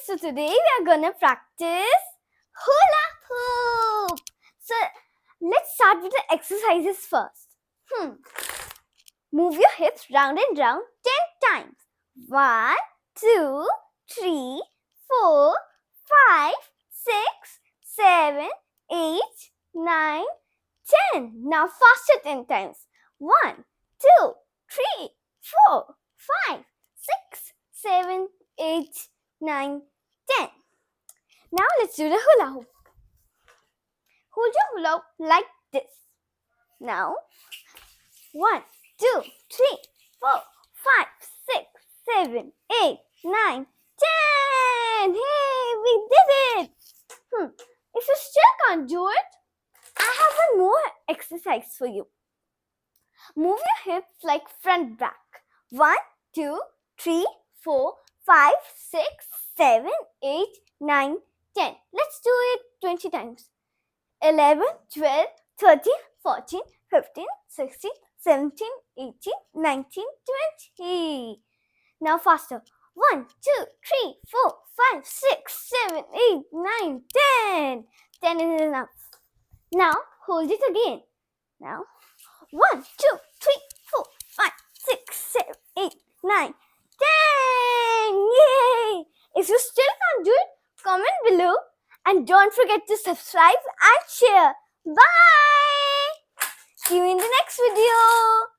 So today we are gonna practice hula hoop. So let's start with the exercises first. Move your hips round and round 10 times. 1, 2, 3, 4, 5, 6, 7, 8, 9, 10. Now faster 10 times. 1, 2, 3, 4, 5, 6, 7, 8, 9, 10. Now let's do the hula hoop. Hold your hula hoop like this. Now 1, 2, 3, 4, 5, 6, 7, 8, 9, 10. Hey, we did it. If you still can't do it, I have one more exercise for you. Move your hips like front back. 1, 2, 3, 4, 5, 6, 7, 8, 9, 10. Let's do it 20 times. 11, 12, 13, 14, 15, 16, 17, 18, 19, 20. Now faster. 1, 2, 3, 4, 5, 6, 7, 8, 9, 10. 10 is enough. Now hold it again. Now 1, 2, 3, 4, 5, 6, 7, 8, 9, 10. Yay! If you still can't do it, comment below and don't forget to subscribe and share. Bye! See you in the next video.